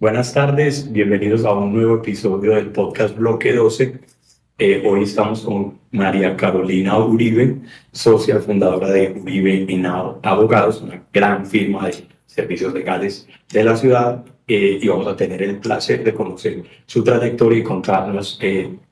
Buenas tardes, bienvenidos a un nuevo episodio del podcast Bloque 12. Hoy estamos con María Carolina Uribe, socia fundadora de Uribe Abogados, una gran firma de servicios legales de la ciudad, y vamos a tener el placer de conocer su trayectoria y contarnos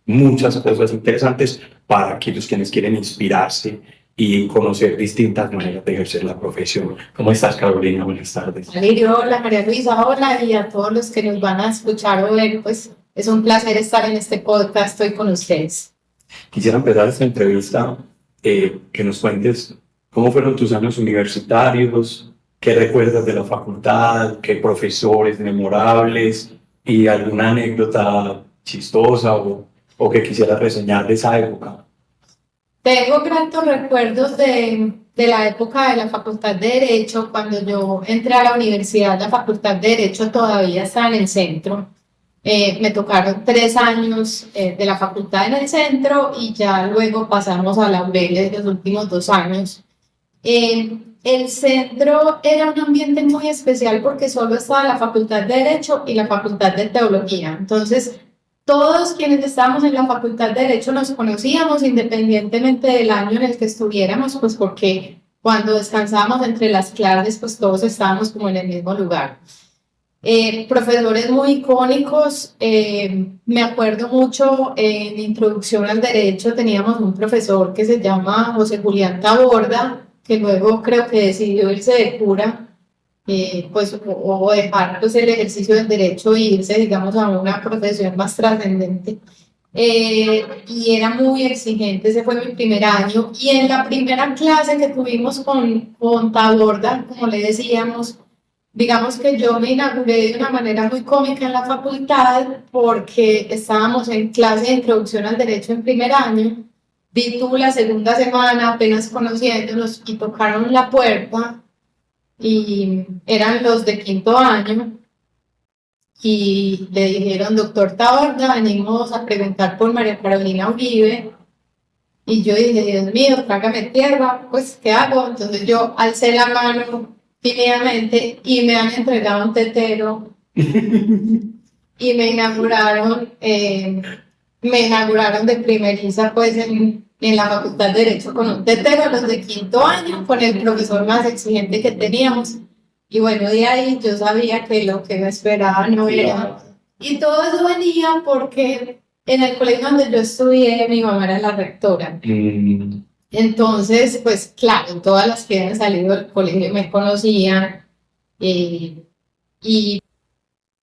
muchas cosas interesantes para aquellos quienes quieren inspirarse y conocer distintas maneras de ejercer la profesión. ¿Cómo estás, Carolina? Buenas tardes. Valerio, hola, María Luisa, hola, y a todos los que nos van a escuchar o ver, pues es un placer estar en este podcast hoy con ustedes. Quisiera empezar esta entrevista que nos cuentes cómo fueron tus años universitarios, qué recuerdas de la facultad, qué profesores memorables y alguna anécdota chistosa o que quisieras reseñar de esa época. Tengo gratos recuerdos de la época de la Facultad de Derecho. Cuando yo entré a la universidad, la Facultad de Derecho todavía está en el centro. Me tocaron 3 años de la facultad en el centro y ya luego pasamos a Laureles los últimos 2 años. El centro era un ambiente muy especial porque solo estaba la Facultad de Derecho y la Facultad de Teología. Entonces, todos quienes estábamos en la Facultad de Derecho nos conocíamos independientemente del año en el que estuviéramos, pues porque cuando descansábamos entre las clases, pues todos estábamos como en el mismo lugar. Profesores muy icónicos, me acuerdo mucho en Introducción al Derecho teníamos un profesor que se llama José Julián Taborda, que luego creo que decidió irse de cura, pues, o dejar pues, el ejercicio del derecho e irse, digamos, a una profesión más trascendente. Y era muy exigente, ese fue mi primer año. Y en la primera clase que tuvimos con Taborda, como le decíamos, digamos que yo me inauguré de una manera muy cómica en la facultad porque estábamos en clase de introducción al derecho en primer año. Vi tú la segunda semana apenas conociéndonos y tocaron la puerta y eran los de quinto año y le dijeron, doctor Taborda, venimos a preguntar por María Carolina Uribe. Y yo dije, Dios mío, trágame tierra, pues, ¿qué hago? Entonces yo alcé la mano tímidamente y me han entregado un tetero y me inauguraron de primeriza, pues, en la Facultad de Derecho con un tetero, los de quinto año, con el profesor más exigente que teníamos. Y bueno, de ahí yo sabía que lo que me esperaba no era. Y todo eso venía porque en el colegio donde yo estudié, mi mamá era la rectora. Entonces, pues claro, todas las que habían salido del colegio me conocían. Y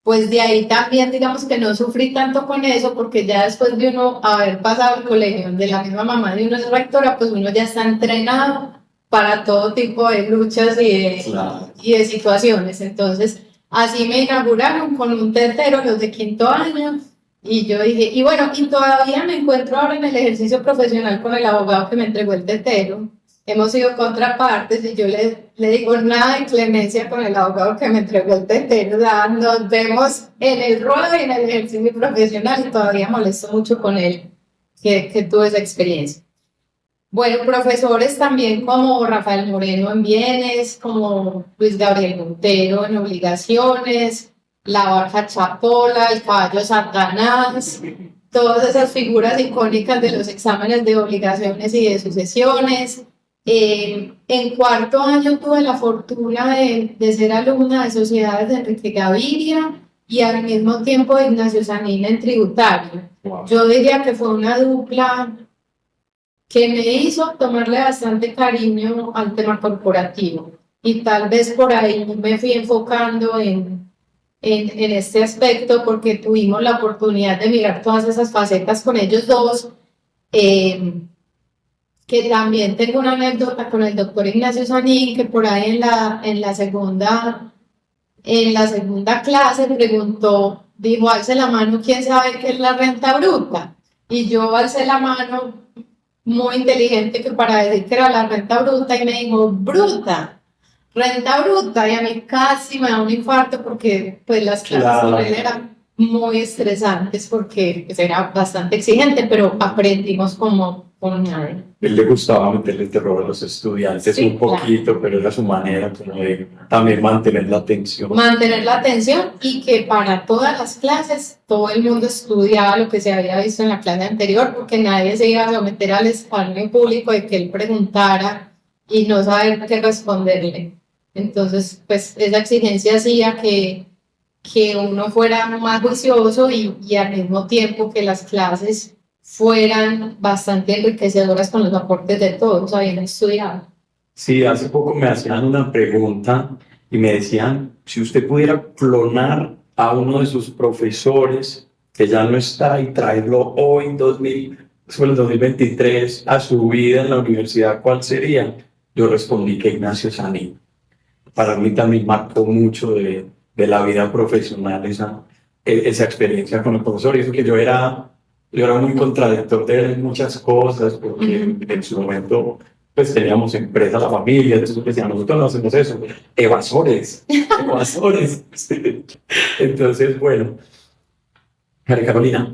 pues de ahí también, digamos que no sufrí tanto con eso, porque ya después de uno haber pasado el colegio, donde la misma mamá de uno es rectora, pues uno ya está entrenado para todo tipo de luchas y de situaciones. Entonces, así me inauguraron con un tetero los de quinto año. Y yo dije, y bueno, y todavía me encuentro ahora en el ejercicio profesional con el abogado que me entregó el tetero. Hemos sido contrapartes y yo le digo nada de clemencia con el abogado que me entregó el tetero. Nos vemos en el ruedo y en el ejercicio profesional y todavía molesto mucho con él que tuve esa experiencia. Bueno, profesores también como Rafael Moreno en Bienes, como Luis Gabriel Montero en Obligaciones, la Vaca Chapola, el Caballo Satanás, todas esas figuras icónicas de los exámenes de obligaciones y de sucesiones. En cuarto año tuve la fortuna de ser alumna de Sociedades de Enrique Gaviria y al mismo tiempo de Ignacio Sanina en tributario. Yo diría que fue una dupla que me hizo tomarle bastante cariño al tema corporativo y tal vez por ahí me fui enfocando en este aspecto porque tuvimos la oportunidad de mirar todas esas facetas con ellos dos. Que también tengo una anécdota con el doctor Ignacio Sanín, que por ahí en la segunda clase preguntó, dijo, alce la mano, ¿quién sabe qué es la renta bruta? Y yo alcé la mano, muy inteligente, que para decir que era la renta bruta, y me dijo, bruta, renta bruta, y a mí casi me da un infarto porque pues las clases con él eran muy estresantes porque pues, era bastante exigente, pero aprendimos como con nadie. Él le gustaba meterle terror a los estudiantes Sí, un poquito, pero era su manera como de también mantener la atención. Mantener la atención y que para todas las clases todo el mundo estudiaba lo que se había visto en la clase anterior, porque nadie se iba a someter al examen público de que él preguntara y no saber qué responderle. Entonces, pues esa exigencia hacía que uno fuera más juicioso y al mismo tiempo que las clases fueran bastante enriquecedoras con los aportes de todos, habían estudiado. Sí, hace poco me hacían una pregunta y me decían, si usted pudiera clonar a uno de sus profesores que ya no está y traerlo hoy en 2023 a su vida en la universidad, ¿cuál sería? Yo respondí que Ignacio Sanín. Para mí también marcó mucho de la vida profesional esa experiencia con el profesor. Y eso que yo era muy contradictor de él en muchas cosas, porque en su momento pues teníamos empresa, la familia, entonces decían, nosotros no hacemos eso, evasores, evasores. Entonces, bueno, María Carolina,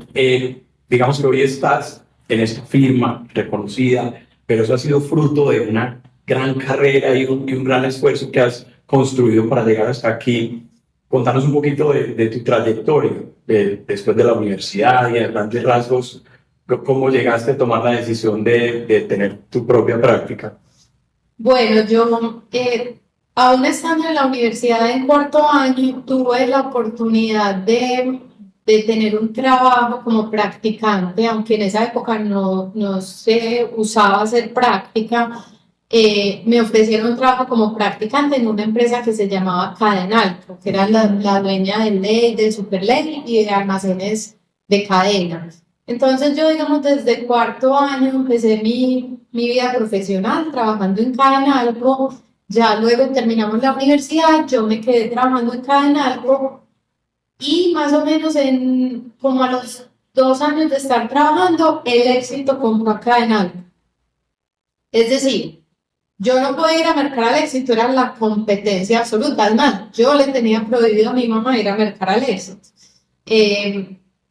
digamos que hoy estás en esta firma reconocida, pero eso ha sido fruto de una gran carrera y un gran esfuerzo que has construido para llegar hasta aquí. Contanos un poquito de tu trayectoria después de la universidad y a grandes rasgos, cómo llegaste a tomar la decisión de tener tu propia práctica. Bueno, yo aún estando en la universidad en cuarto año, tuve la oportunidad de tener un trabajo como practicante, aunque en esa época no se usaba hacer práctica. Me ofrecieron un trabajo como practicante en una empresa que se llamaba Cadenalco, que era la dueña del Ley, del Superley y de almacenes de cadena. Entonces yo, digamos, desde cuarto año empecé mi vida profesional trabajando en Cadenalco. Ya luego terminamos la universidad, yo me quedé trabajando en Cadenalco y más o menos como a los 2 años de estar trabajando, el Éxito compró a Cadenalco. Es decir, yo no podía ir a mercar al Éxito, era la competencia absoluta. Además, yo le tenía prohibido a mi mamá ir a mercar al Éxito.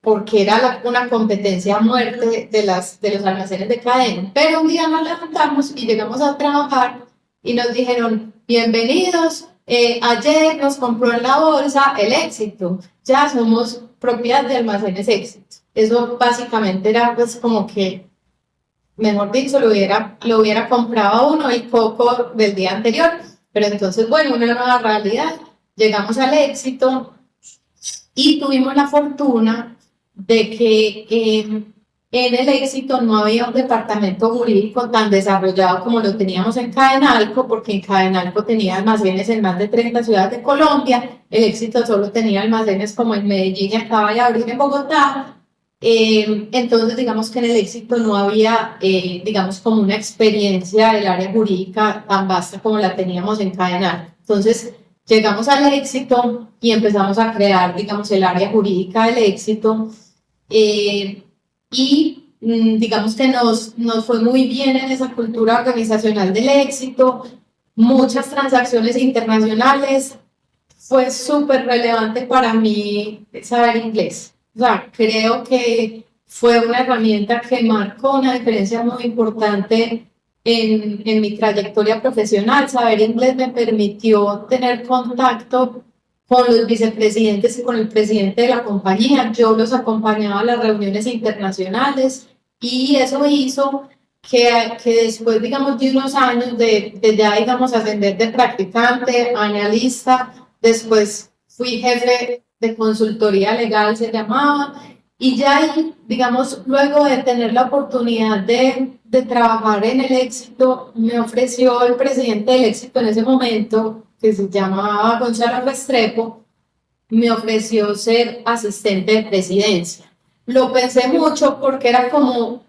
Porque era una competencia a muerte de los almacenes de cadena. Pero un día nos levantamos y llegamos a trabajar y nos dijeron, bienvenidos, ayer nos compró en la bolsa el Éxito, ya somos propiedad de almacenes Éxito. Eso básicamente era pues como que, mejor dicho, lo hubiera comprado uno el coco del día anterior, pero entonces, bueno, una nueva realidad, llegamos al Éxito y tuvimos la fortuna de que en el Éxito no había un departamento jurídico tan desarrollado como lo teníamos en Cadenalco, porque en Cadenalco tenía almacenes en más de 30 ciudades de Colombia, el Éxito solo tenía almacenes como en Medellín y acaba de abrir en Bogotá. Entonces, digamos que en el Éxito no había, digamos, como una experiencia del área jurídica tan vasta como la teníamos en Cadenalco. Entonces, llegamos al Éxito y empezamos a crear, digamos, el área jurídica del Éxito. Digamos que nos fue muy bien en esa cultura organizacional del Éxito, muchas transacciones internacionales. Fue súper relevante para mí saber inglés. O sea, creo que fue una herramienta que marcó una diferencia muy importante en mi trayectoria profesional. Saber inglés me permitió tener contacto con los vicepresidentes y con el presidente de la compañía. Yo los acompañaba a las reuniones internacionales y eso hizo que después, digamos, de unos años de ya, digamos, ascender de practicante a analista, después fui jefe de consultoría legal, se llamaba, y ya, digamos, luego de tener la oportunidad de trabajar en el Éxito, me ofreció el presidente del Éxito en ese momento, que se llamaba Gonzalo Restrepo, me ofreció ser asistente de presidencia. Lo pensé mucho porque era como,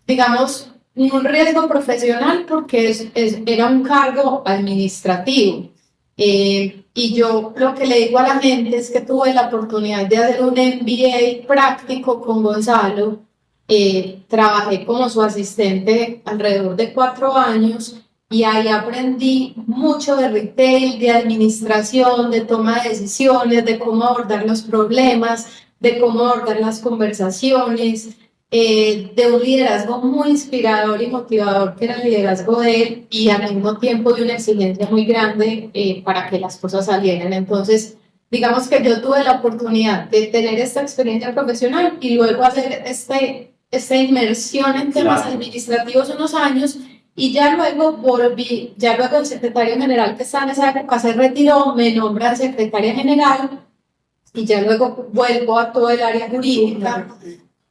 digamos, un riesgo profesional porque era un cargo administrativo. Y yo lo que le digo a la gente es que tuve la oportunidad de hacer un MBA práctico con Gonzalo. Trabajé como su asistente alrededor de 4 años y ahí aprendí mucho de retail, de administración, de toma de decisiones, de cómo abordar los problemas, de cómo abordar las conversaciones. de un liderazgo muy inspirador y motivador, que era el liderazgo de él, y al mismo tiempo de una exigencia muy grande para que las cosas salieran. Entonces, digamos que yo tuve la oportunidad de tener esta experiencia profesional y luego hacer esta inmersión en temas administrativos unos años, y ya luego volví, ya luego el secretario general que estaba en esa época se retiró, me nombra secretaria general, y ya luego vuelvo a todo el área jurídica.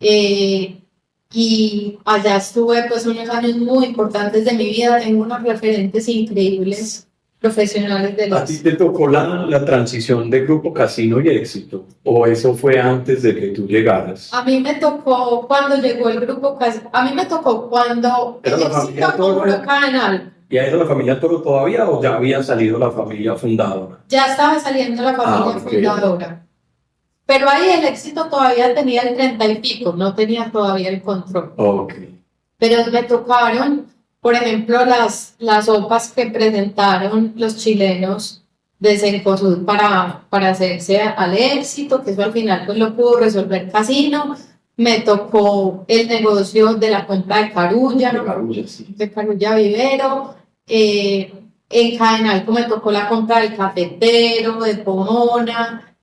Y allá estuve pues unos años muy importantes de mi vida, tengo unos referentes increíbles profesionales de ¿A los... ti te tocó la transición de Grupo Casino y Éxito? ¿O eso fue antes de que tú llegaras? A mí me tocó cuando llegó el grupo, a mí me tocó cuando ¿Era el la familia Éxito Toro? compró Canal. ¿Ya era la familia Toro todavía o ya había salido la familia fundadora? Ya estaba saliendo la familia fundadora. Pero ahí el Éxito todavía tenía el 30 y pico, no tenía todavía el control. Pero me tocaron, por ejemplo, las OPAs que presentaron los chilenos de Cencosud para hacerse al Éxito, que eso al final pues lo pudo resolver Casino. Me tocó el negocio de la compra de Carulla, de Carulla Vivero. En Cadenalco me tocó la compra del cafetero, de Pomona.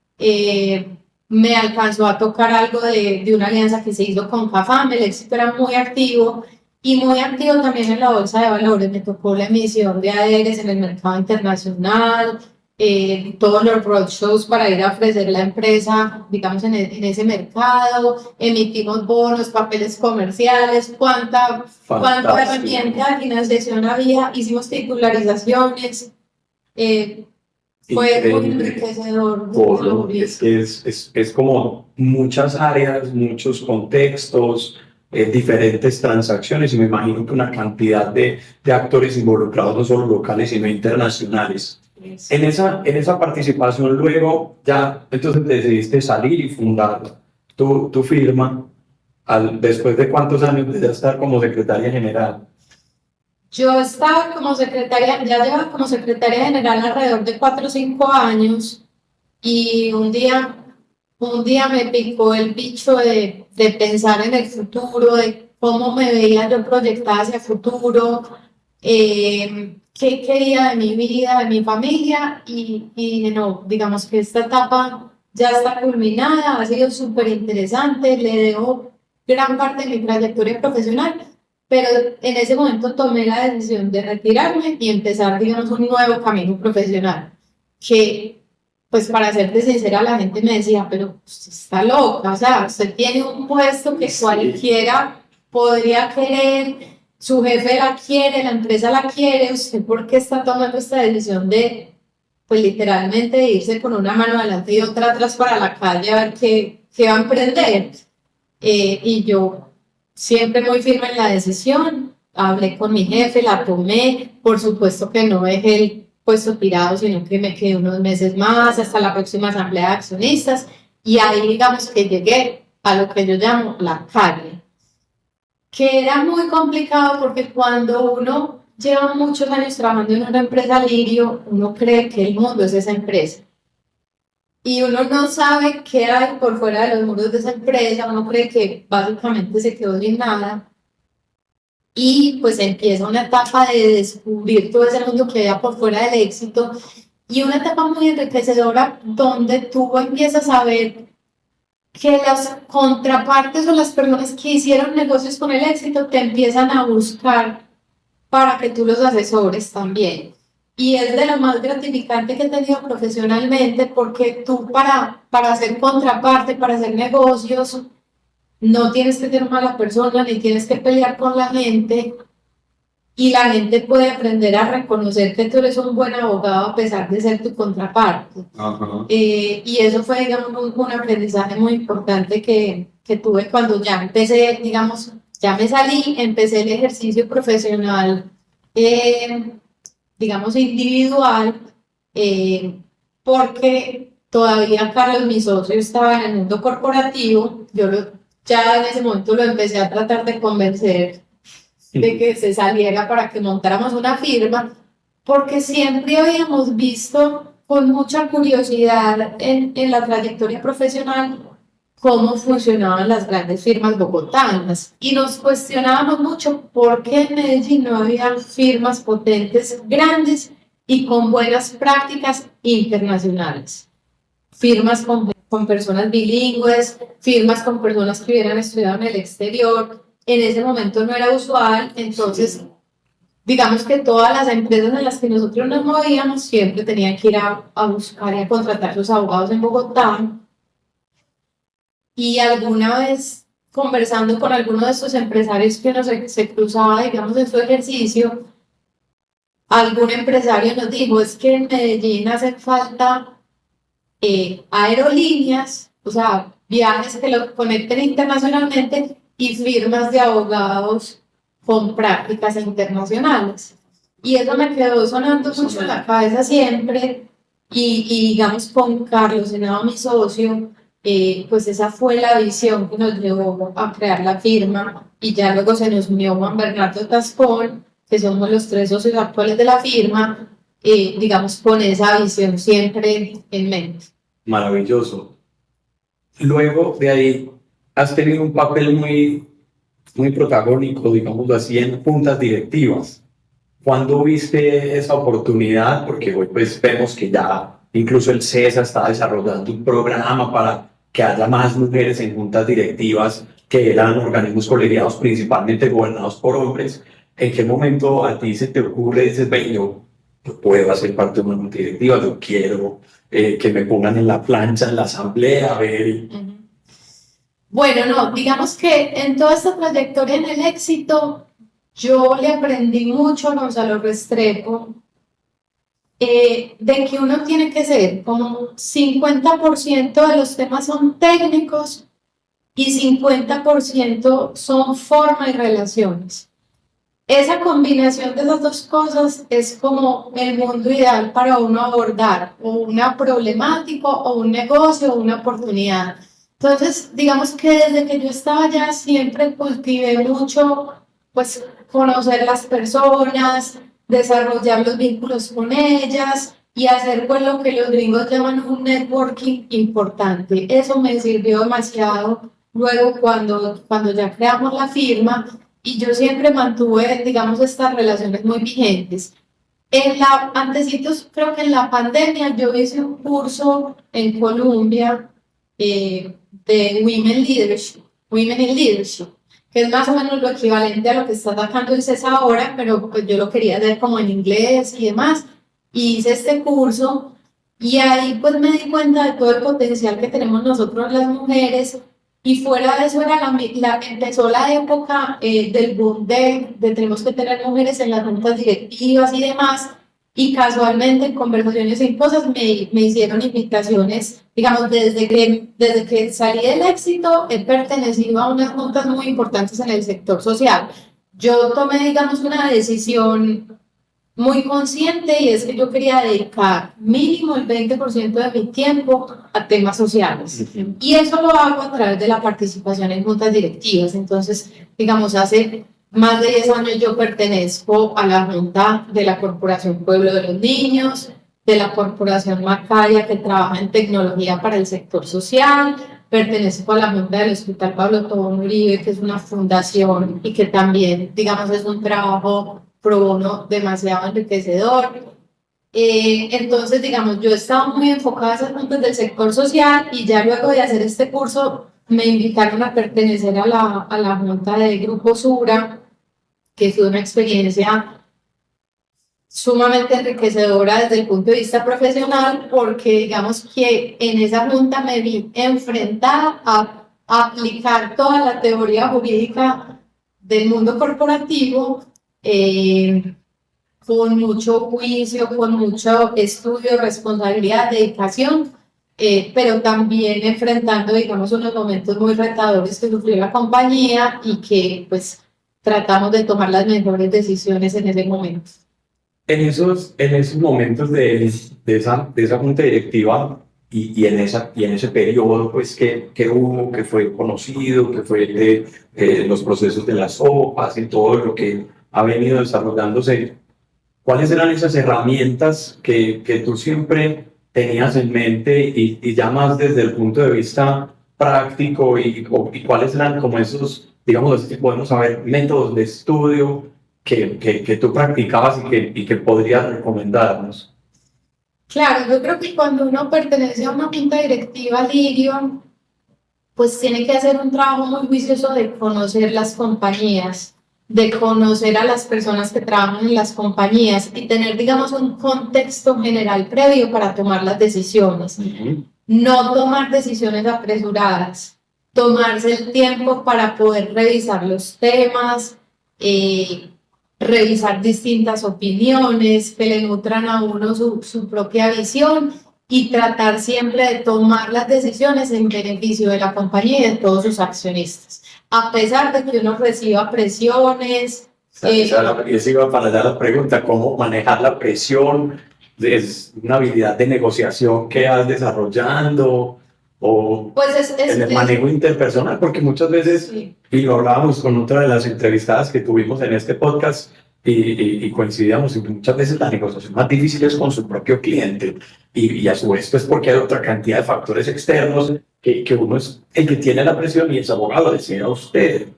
Me alcanzó a tocar algo de una alianza que se hizo con Cafam. El Éxito era muy activo y muy activo también en la bolsa de valores. Me tocó la emisión de ADRs en el mercado internacional, todos los roadshows para ir a ofrecer la empresa, digamos, en ese mercado. Emitimos bonos, papeles comerciales, cuánta herramienta de financiación había, hicimos titularizaciones. Fue muy enriquecedor. Es que es como muchas áreas, muchos contextos, diferentes transacciones, y me imagino que una cantidad de actores involucrados, no solo locales, sino internacionales. En esa participación luego ya, entonces decidiste salir y fundar tu firma, después de cuántos años de estar como secretaria general. Yo estaba como secretaria, ya llevaba como secretaria general alrededor de 4 o 5 años, y un día me picó el bicho de pensar en el futuro, de cómo me veía yo proyectada hacia el futuro, qué quería de mi vida, de mi familia, y no, digamos que esta etapa ya está culminada, ha sido súper interesante, le debo gran parte de mi trayectoria profesional, pero en ese momento tomé la decisión de retirarme y empezar, digamos, un nuevo camino profesional, que, pues para serte sincera, la gente me decía, pero usted está loca, o sea, usted tiene un puesto que cualquiera podría querer, su jefe la quiere, la empresa la quiere, ¿usted por qué está tomando esta decisión de, pues literalmente, de irse con una mano adelante y otra atrás para la calle a ver qué va a emprender? Y yo siempre muy firme en la decisión, hablé con mi jefe, la tomé, por supuesto que no dejé el puesto tirado, sino que me quedé unos meses más hasta la próxima asamblea de accionistas, y ahí digamos que llegué a lo que yo llamo la calle, que era muy complicado porque cuando uno lleva muchos años trabajando en una empresa lirio, uno cree que el mundo es esa empresa. Y uno no sabe qué hay por fuera de los muros de esa empresa, uno cree que básicamente se quedó sin nada. Y pues empieza una etapa de descubrir todo ese mundo que había por fuera del Éxito, y una etapa muy enriquecedora donde tú empiezas a ver que las contrapartes o las personas que hicieron negocios con el Éxito te empiezan a buscar para que tú los asesores también. Y es de lo más gratificante que he tenido profesionalmente, porque tú para hacer contraparte, para hacer negocios, no tienes que ser mala persona, ni tienes que pelear con la gente, y la gente puede aprender a reconocer que tú eres un buen abogado a pesar de ser tu contraparte. Y eso fue, digamos, un aprendizaje muy importante que tuve cuando ya empecé, digamos, ya me salí, empecé el ejercicio profesional, digamos, individual, porque todavía Carlos, mi socio, estaba en el mundo corporativo. Ya en ese momento lo empecé a tratar de convencer de que se saliera para que montáramos una firma, porque siempre habíamos visto con mucha curiosidad en la trayectoria profesional cómo funcionaban las grandes firmas bogotanas y nos cuestionábamos mucho por qué en Medellín no había firmas potentes, grandes y con buenas prácticas internacionales. Firmas con personas bilingües, firmas con personas que hubieran estudiado en el exterior. En ese momento no era usual, entonces digamos que todas las empresas en las que nosotros nos movíamos siempre tenían que ir a buscar y a contratar sus abogados en Bogotá. Y alguna vez conversando con alguno de estos empresarios que se cruzaba, digamos, en su ejercicio, algún empresario nos dijo, es que en Medellín hacen falta aerolíneas, o sea, viajes que lo conecten internacionalmente y firmas de abogados con prácticas internacionales. Y eso me quedó sonando mucho en la cabeza siempre y digamos con Carlos Henao, mi socio, pues esa fue la visión que nos llevó a crear la firma y ya luego se nos unió Juan Bernardo Tascón, que somos los 3 socios actuales de la firma, digamos con esa visión siempre en mente. Maravilloso. Luego de ahí has tenido un papel muy protagónico, digámoslo así, en juntas directivas. ¿Cuándo viste esa oportunidad? Porque hoy pues vemos que ya incluso el CESA está desarrollando un programa para que haya más mujeres en juntas directivas que eran organismos colegiados principalmente gobernados por hombres. ¿En qué momento a ti se te ocurre y dices, "Ven, yo puedo hacer parte de una junta directiva, yo quiero que me pongan en la plancha, en la asamblea, a ver"? Bueno, no, digamos que en toda esta trayectoria en el éxito, yo le aprendí mucho a Gonzalo Restrepo de que uno tiene que ser como 50% de los temas son técnicos y 50% son forma y relaciones. Esa combinación de las dos cosas es como el mundo ideal para uno abordar o una problemática o un negocio o una oportunidad. Entonces, digamos que desde que yo estaba allá siempre cultivé mucho, pues, conocer las personas, desarrollar los vínculos con ellas y hacer pues lo que los gringos llaman un networking importante. Eso me sirvió demasiado luego cuando ya creamos la firma y yo siempre mantuve, digamos, estas relaciones muy vigentes. Antecitos, creo que en la pandemia yo hice un curso en Colombia de Women in Leadership, que es más o menos lo equivalente a lo que está sacando el CES ahora, pero pues yo lo quería hacer como en inglés y demás. Y hice este curso y ahí pues me di cuenta de todo el potencial que tenemos nosotros las mujeres y fuera de eso empezó la época del boom de tenemos que tener mujeres en las juntas directivas y demás. Y casualmente en conversaciones sin cosas me hicieron invitaciones, digamos, desde que salí del éxito he pertenecido a unas juntas muy importantes en el sector social. Yo tomé, digamos, una decisión muy consciente y es que yo quería dedicar mínimo el 20% de mi tiempo a temas sociales. Y eso lo hago a través de la participación en juntas directivas. Entonces, digamos, hace más de 10 años yo pertenezco a la Junta de la Corporación Pueblo de los Niños, de la Corporación Macaria que trabaja en tecnología para el sector social, pertenezco a la Junta del Hospital Pablo Tobón Uribe, que es una fundación y que también, digamos, es un trabajo pro bono demasiado enriquecedor. Entonces, digamos, yo estaba muy enfocada a esas juntas del sector social y ya luego de hacer este curso me invitaron a pertenecer a la junta de Grupo Sura, que fue una experiencia sumamente enriquecedora desde el punto de vista profesional, porque digamos que en esa junta me vi enfrentada a aplicar toda la teoría jurídica del mundo corporativo con mucho juicio, con mucho estudio, responsabilidad, dedicación, pero también enfrentando, digamos, unos momentos muy retadores que sufrió la compañía y que pues tratamos de tomar las mejores decisiones en ese momento. En esos momentos de esa junta directiva y en ese periodo, pues, que hubo, que fue conocido, que fue los procesos de las OPAs y todo lo que ha venido desarrollándose, ¿cuáles eran esas herramientas que tú siempre tenías en mente y ya más desde el punto de vista práctico y cuáles eran como esos, digamos, si podemos saber, métodos de estudio que tú practicabas y que podrías recomendarnos? Claro, yo creo que cuando uno pertenece a una junta directiva Lirio, pues tiene que hacer un trabajo muy juicioso de conocer las compañías, de conocer a las personas que trabajan en las compañías y tener, digamos, un contexto general previo para tomar las decisiones. No tomar decisiones apresuradas, tomarse el tiempo para poder revisar los temas, revisar distintas opiniones que le nutran a uno su propia visión y tratar siempre de tomar las decisiones en beneficio de la compañía y de todos sus accionistas. A pesar de que uno reciba presiones. Esa iba para allá la pregunta, ¿cómo manejar la presión? ¿Es una habilidad de negociación que vas desarrollando? ¿O pues en el manejo interpersonal? Porque muchas veces, sí, y lo hablábamos con otra de las entrevistadas que tuvimos en este podcast, y coincidíamos, y muchas veces la negociación más difícil es con su propio cliente, y a su vez pues porque hay otra cantidad de factores externos que uno es el que tiene la presión y es abogado, decía usted.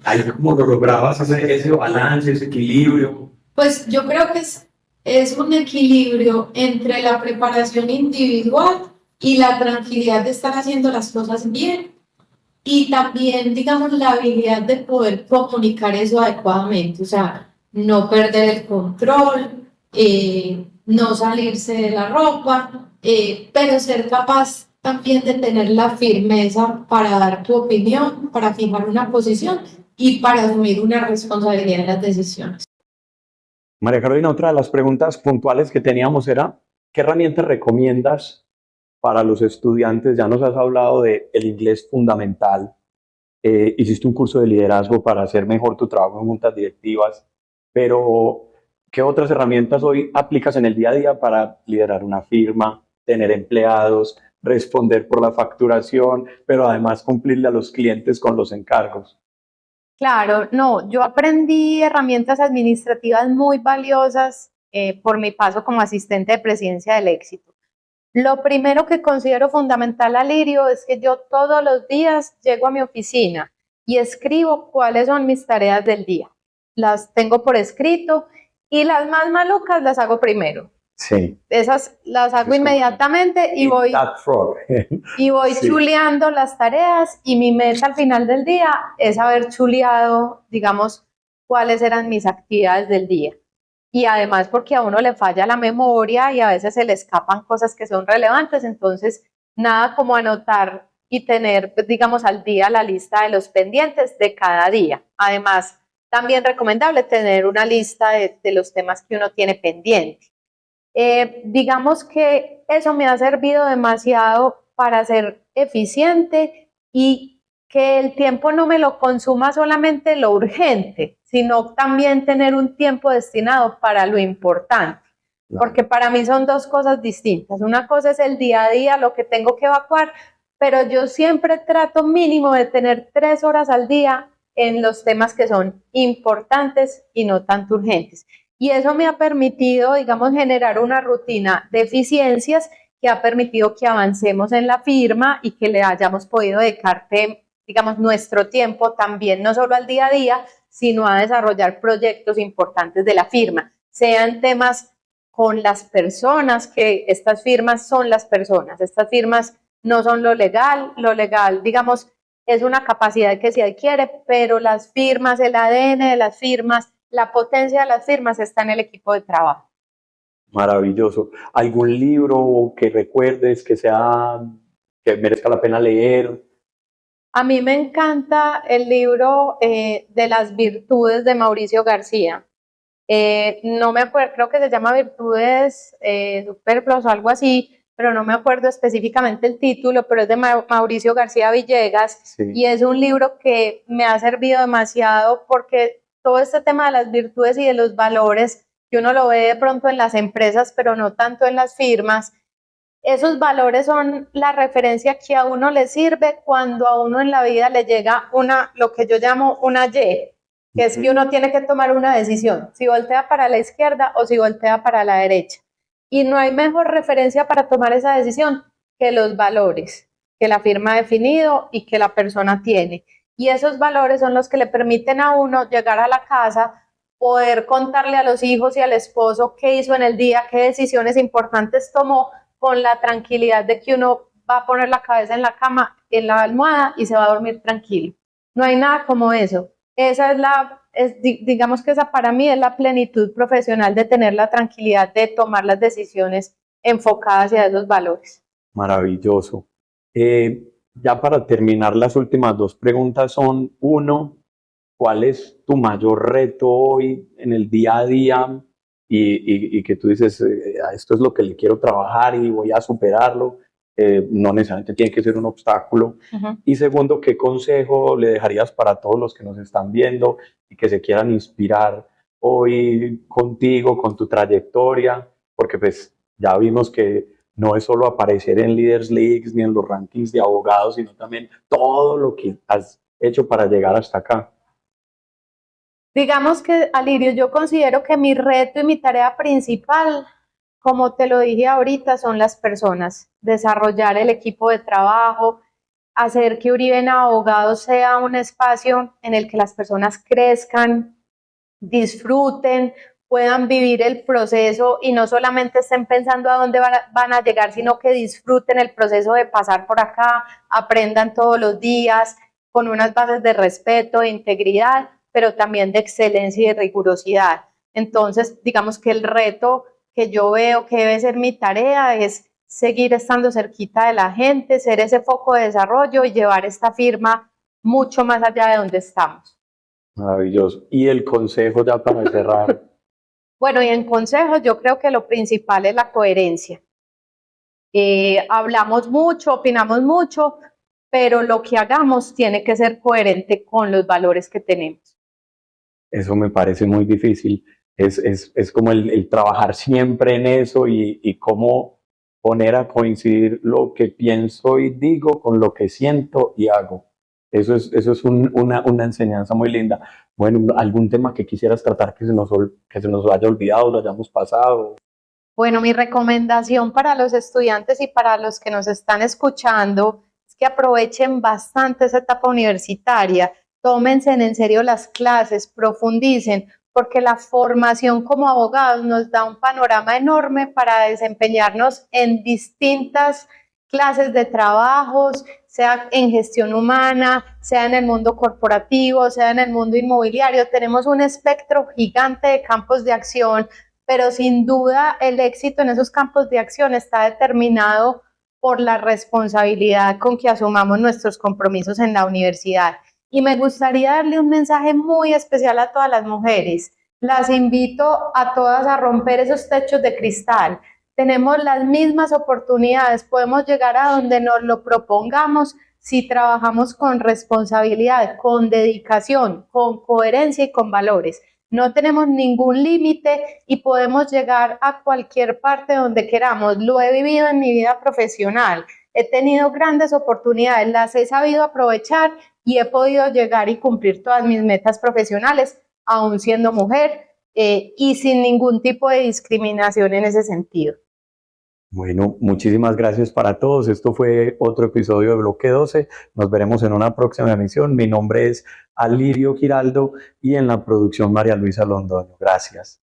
Ahí cómo lo lograbas hacer ese balance, ese equilibrio. Pues yo creo que es un equilibrio entre la preparación individual y la tranquilidad de estar haciendo las cosas bien y también, digamos, la habilidad de poder comunicar eso adecuadamente, o sea, no perder el control, no salirse de la ropa, pero ser capaz también de tener la firmeza para dar tu opinión, para fijar una posición y para asumir una responsabilidad en las decisiones. María Carolina, otra de las preguntas puntuales que teníamos era, ¿qué herramientas recomiendas para los estudiantes? Ya nos has hablado del inglés fundamental, hiciste un curso de liderazgo para hacer mejor tu trabajo en juntas directivas, pero ¿qué otras herramientas hoy aplicas en el día a día para liderar una firma, tener empleados, responder por la facturación, pero además cumplirle a los clientes con los encargos? Claro, no, yo aprendí herramientas administrativas muy valiosas por mi paso como asistente de presidencia del éxito. Lo primero que considero fundamental, Alirio, es que yo todos los días llego a mi oficina y escribo cuáles son mis tareas del día. Las tengo por escrito y las más malucas las hago primero. Sí. Esas las hago inmediatamente y voy sí, chuleando las tareas y mi meta al final del día es haber chuleado, digamos, cuáles eran mis actividades del día. Y además porque a uno le falla la memoria y a veces se le escapan cosas que son relevantes, entonces nada como anotar y tener, digamos, al día la lista de los pendientes de cada día. Además, también recomendable tener una lista de los temas que uno tiene pendiente. Digamos que eso me ha servido demasiado para ser eficiente y que el tiempo no me lo consuma solamente lo urgente, sino también tener un tiempo destinado para lo importante. Porque para mí son dos cosas distintas. Una cosa es el día a día, lo que tengo que evacuar, pero yo siempre trato mínimo de tener 3 horas al día en los temas que son importantes y no tanto urgentes. Y eso me ha permitido, digamos, generar una rutina de eficiencias que ha permitido que avancemos en la firma y que le hayamos podido dedicar, digamos, nuestro tiempo también, no solo al día a día, sino a desarrollar proyectos importantes de la firma, sean temas con las personas, que estas firmas son las personas, estas firmas no son lo legal, digamos, es una capacidad que se adquiere, pero las firmas, el ADN de las firmas, la potencia de las firmas está en el equipo de trabajo. Maravilloso. ¿Algún libro que recuerdes que merezca la pena leer? A mí me encanta el libro de las virtudes de Mauricio García. No me acuerdo, creo que se llama Virtudes Superfluas o algo así, pero no me acuerdo específicamente el título, pero es de Mauricio García Villegas, sí. Y es un libro que me ha servido demasiado porque todo este tema de las virtudes y de los valores, que uno lo ve de pronto en las empresas, pero no tanto en las firmas, esos valores son la referencia que a uno le sirve cuando a uno en la vida le llega lo que yo llamo una Y, que es que uno tiene que tomar una decisión, si voltea para la izquierda o si voltea para la derecha. Y no hay mejor referencia para tomar esa decisión que los valores. que la firma ha definido y que la persona tiene. Y esos valores son los que le permiten a uno llegar a la casa, poder contarle a los hijos y al esposo qué hizo en el día, qué decisiones importantes tomó, con la tranquilidad de que uno va a poner la cabeza en la cama, en la almohada y se va a dormir tranquilo. No hay nada como eso. Esa digamos que esa para mí es la plenitud profesional, de tener la tranquilidad de tomar las decisiones enfocadas hacia esos valores. Maravilloso. Ya para terminar, las últimas dos preguntas son: uno, ¿cuál es tu mayor reto hoy en el día a día? Y que tú dices, esto es lo que le quiero trabajar y voy a superarlo. No necesariamente tiene que ser un obstáculo. Y segundo, ¿qué consejo le dejarías para todos los que nos están viendo y que se quieran inspirar hoy contigo, con tu trayectoria? Porque pues ya vimos que no es solo aparecer en Leaders Leagues ni en los rankings de abogados, sino también todo lo que has hecho para llegar hasta acá. Digamos que, Alirio, yo considero que mi reto y mi tarea principal, como te lo dije ahorita, son las personas. Desarrollar el equipo de trabajo, hacer que Uribe en Abogados sea un espacio en el que las personas crezcan, disfruten, puedan vivir el proceso y no solamente estén pensando a dónde van a llegar, sino que disfruten el proceso de pasar por acá, aprendan todos los días con unas bases de respeto, de integridad, pero también de excelencia y de rigurosidad. Entonces, digamos que el reto que yo veo que debe ser mi tarea es seguir estando cerquita de la gente, ser ese foco de desarrollo y llevar esta firma mucho más allá de donde estamos. Maravilloso. Y el consejo ya para cerrar. Bueno, y en consejos yo creo que lo principal es la coherencia. Hablamos mucho, opinamos mucho, pero lo que hagamos tiene que ser coherente con los valores que tenemos. Eso me parece muy difícil. Es como el trabajar siempre en eso y cómo poner a coincidir lo que pienso y digo con lo que siento y hago. Eso es una enseñanza muy linda. Bueno, ¿algún tema que quisieras tratar que se nos haya olvidado, lo hayamos pasado? Bueno, mi recomendación para los estudiantes y para los que nos están escuchando es que aprovechen bastante esa etapa universitaria, tómense en serio las clases, profundicen, porque la formación como abogados nos da un panorama enorme para desempeñarnos en distintas clases de trabajos, sea en gestión humana, sea en el mundo corporativo, sea en el mundo inmobiliario. Tenemos un espectro gigante de campos de acción, pero sin duda el éxito en esos campos de acción está determinado por la responsabilidad con que asumamos nuestros compromisos en la universidad. Y me gustaría darle un mensaje muy especial a todas las mujeres. Las invito a todas a romper esos techos de cristal. Tenemos las mismas oportunidades, podemos llegar a donde nos lo propongamos si trabajamos con responsabilidad, con dedicación, con coherencia y con valores. No tenemos ningún límite y podemos llegar a cualquier parte donde queramos. Lo he vivido en mi vida profesional. He tenido grandes oportunidades, las he sabido aprovechar y he podido llegar y cumplir todas mis metas profesionales, aún siendo mujer y sin ningún tipo de discriminación en ese sentido. Bueno, muchísimas gracias para todos. Esto fue otro episodio de Bloque 12. Nos veremos en una próxima emisión. Mi nombre es Alirio Giraldo y en la producción María Luisa Londoño. Gracias.